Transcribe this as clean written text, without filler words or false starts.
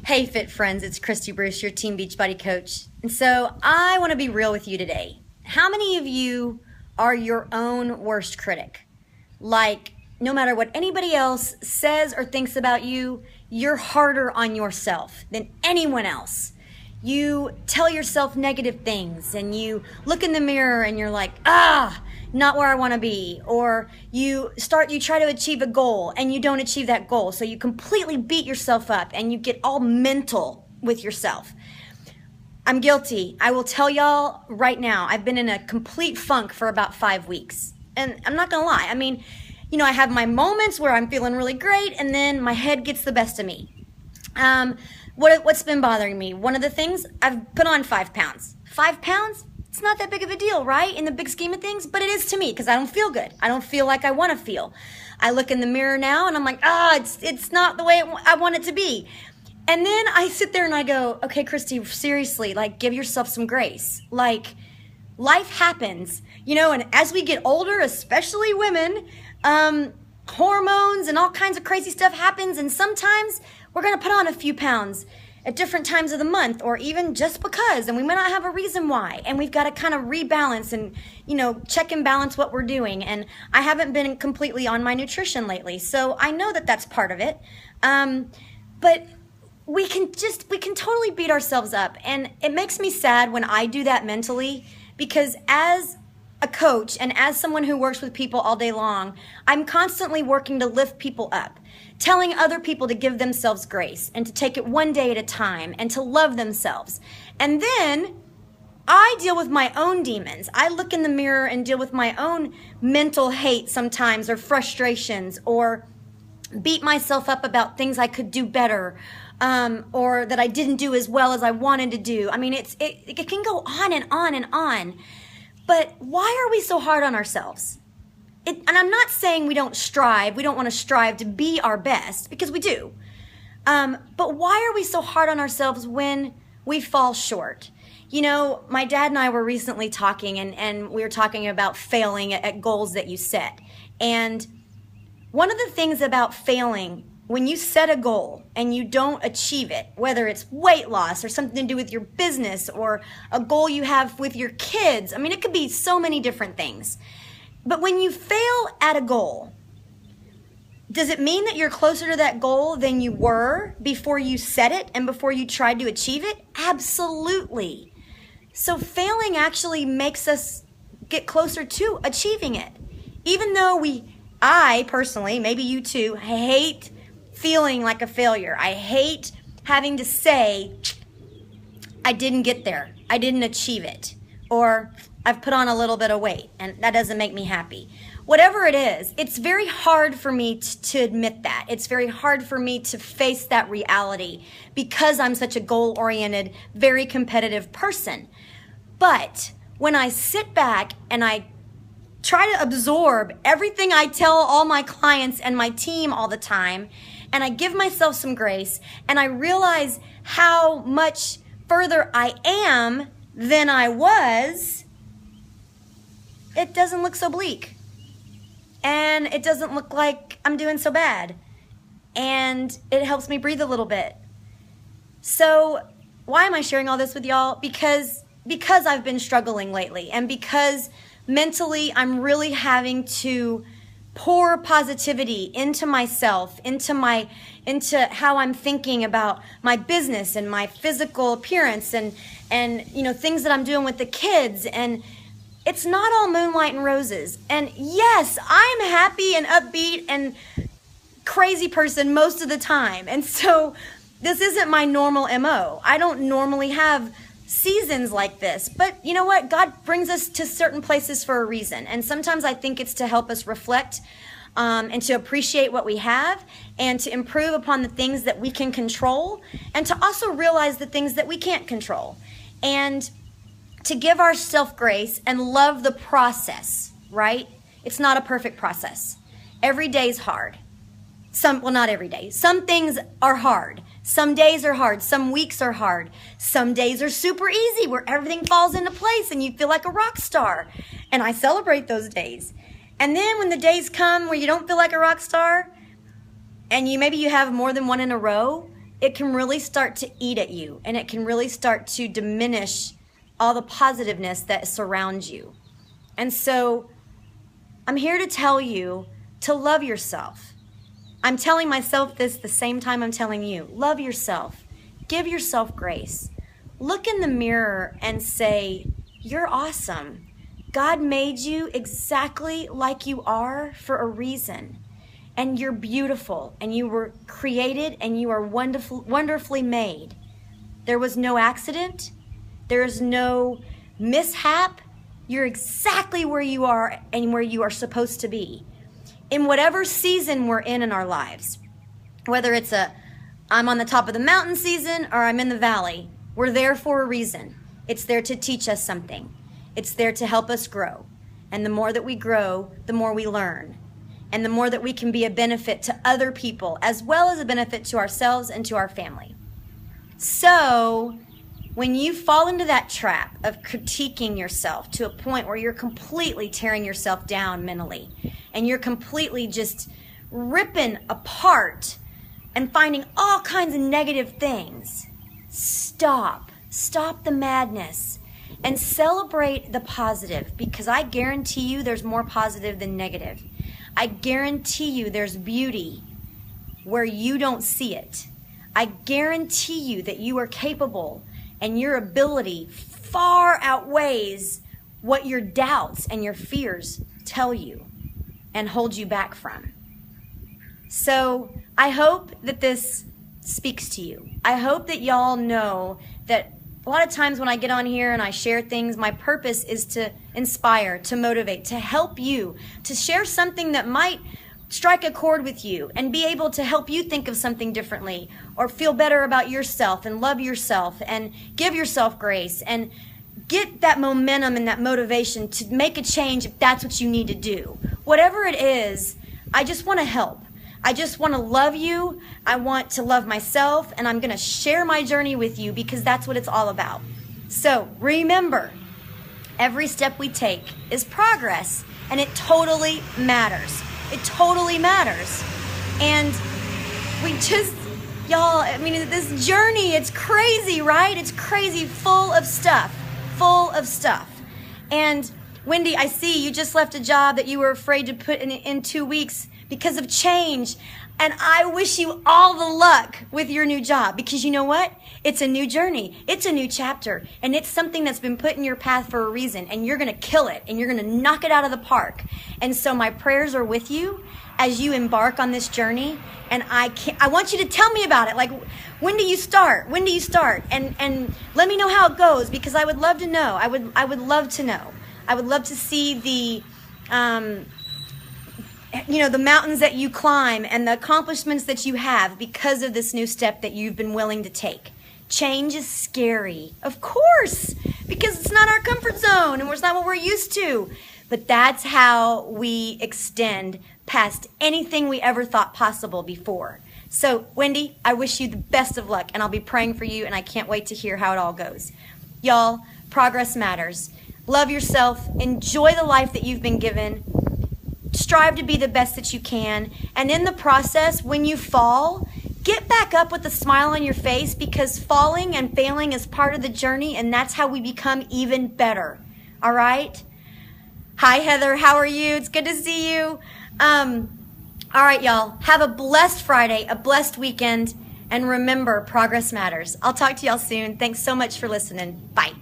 Hey Fit Friends, it's Christy Bruce, your Team Beachbody coach. And so I want to be real with you today. How many of you are your own worst critic? Like, no matter what anybody else says or thinks about you, you're harder on yourself than anyone else. You tell yourself negative things and you look in the mirror and you're like, not where I want to be. Or you try to achieve a goal and you don't achieve that goal. So you completely beat yourself up and you get all mental with yourself. I'm guilty. I will tell y'all right now, I've been in a complete funk for about 5 weeks. And I'm not going to lie. I mean, I have my moments where I'm feeling really great and then my head gets the best of me. What's been bothering me? One of the things, I've put on 5 pounds. 5 pounds? It's not that big of a deal, right? In the big scheme of things, but it is to me because I don't feel good. I don't feel like I want to feel. I look in the mirror now and I'm like, it's not the way I want it to be. And then I sit there and I go, okay, Christy, seriously, like give yourself some grace. Like life happens, and as we get older, especially women, hormones and all kinds of crazy stuff happens. And sometimes we're going to put on a few pounds at different times of the month or even just because, and we might not have a reason why. And we've got to kind of rebalance and, check and balance what we're doing. And I haven't been completely on my nutrition lately. So I know that that's part of it. But we can totally beat ourselves up. And it makes me sad when I do that mentally because as a coach and as someone who works with people all day long, I'm constantly working to lift people up, telling other people to give themselves grace and to take it one day at a time and to love themselves. And then I deal with my own demons. I look in the mirror and deal with my own mental hate sometimes or frustrations or beat myself up about things I could do better or that I didn't do as well as I wanted to do. I mean, it can go on and on and on. But why are we so hard on ourselves? And I'm not saying we don't want to strive to be our best, because we do. But why are we so hard on ourselves when we fall short? My dad and I were recently talking, and we were talking about failing at goals that you set. And one of the things about failing, when you set a goal and you don't achieve it, whether it's weight loss or something to do with your business or a goal you have with your kids, I mean, it could be so many different things. But when you fail at a goal, does it mean that you're closer to that goal than you were before you set it and before you tried to achieve it? Absolutely. So failing actually makes us get closer to achieving it. Even though I personally, maybe you too, hate feeling like a failure. I hate having to say, I didn't get there. I didn't achieve it. Or I've put on a little bit of weight and that doesn't make me happy. Whatever it is, it's very hard for me to admit that. It's very hard for me to face that reality because I'm such a goal-oriented, very competitive person. But when I sit back and I try to absorb everything I tell all my clients and my team all the time, and I give myself some grace, and I realize how much further I am than I was, it doesn't look so bleak. And it doesn't look like I'm doing so bad. And it helps me breathe a little bit. So why am I sharing all this with y'all? Because I've been struggling lately, and because mentally I'm really having to pour positivity into myself, into how I'm thinking about my business and my physical appearance and things that I'm doing with the kids. And it's not all moonlight and roses. And yes, I'm happy and upbeat and crazy person most of the time. And so this isn't my normal MO. I don't normally have seasons like this, but you know what? God brings us to certain places for a reason. And sometimes I think it's to help us reflect and to appreciate what we have and to improve upon the things that we can control and to also realize the things that we can't control and to give ourselves grace and love the process, right? It's not a perfect process. Every day is hard. Not every day. Some things are hard. Some days are hard. Some weeks are hard. Some days are super easy where everything falls into place and you feel like a rock star. And I celebrate those days. And then when the days come where you don't feel like a rock star and maybe you have more than one in a row, it can really start to eat at you, and it can really start to diminish all the positiveness that surrounds you. And so I'm here to tell you to love yourself. I'm telling myself this the same time I'm telling you. Love yourself. Give yourself grace. Look in the mirror and say, you're awesome. God made you exactly like you are for a reason. And you're beautiful, and you were created, and you are wonderfully made. There was no accident. There is no mishap. You're exactly where you are and where you are supposed to be. In whatever season we're in our lives, whether it's I'm on the top of the mountain season or I'm in the valley, we're there for a reason. It's there to teach us something. It's there to help us grow. And the more that we grow, the more we learn. And the more that we can be a benefit to other people, as well as a benefit to ourselves and to our family. So when you fall into that trap of critiquing yourself to a point where you're completely tearing yourself down mentally, and you're completely just ripping apart and finding all kinds of negative things, stop the madness and celebrate the positive, because I guarantee you there's more positive than negative. I guarantee you there's beauty where you don't see it. I guarantee you that you are capable, and your ability far outweighs what your doubts and your fears tell you and hold you back from. So I hope that this speaks to you. I hope that y'all know that a lot of times when I get on here and I share things, my purpose is to inspire, to motivate, to help you, to share something that might strike a chord with you and be able to help you think of something differently, or feel better about yourself and love yourself and give yourself grace and get that momentum and that motivation to make a change if that's what you need to do. Whatever it is, I just want to help. I just want to love you. I want to love myself, and I'm going to share my journey with you because that's what it's all about. So remember, every step we take is progress, and it totally matters. It totally matters. And we just, y'all, I mean, this journey, it's crazy, right? It's crazy, full of stuff. And Wendy, I see you just left a job that you were afraid to put in 2 weeks because of change. And I wish you all the luck with your new job, because you know what? It's a new journey. It's a new chapter. And it's something that's been put in your path for a reason. And you're going to kill it. And you're going to knock it out of the park. And so my prayers are with you as you embark on this journey. And I want you to tell me about it. Like, when do you start? When do you start? And let me know how it goes, because I would love to know. I would love to know. I would love to see the the mountains that you climb and the accomplishments that you have because of this new step that you've been willing to take. Change is scary, of course, because it's not our comfort zone and it's not what we're used to. But that's how we extend past anything we ever thought possible before. So, Wendy, I wish you the best of luck, and I'll be praying for you, and I can't wait to hear how it all goes. Y'all, progress matters. Love yourself. Enjoy the life that you've been given. Strive to be the best that you can. And in the process, when you fall, get back up with a smile on your face, because falling and failing is part of the journey, and that's how we become even better. All right? Hi, Heather. How are you? It's good to see you. All right, y'all. Have a blessed Friday, a blessed weekend, and remember, progress matters. I'll talk to y'all soon. Thanks so much for listening. Bye.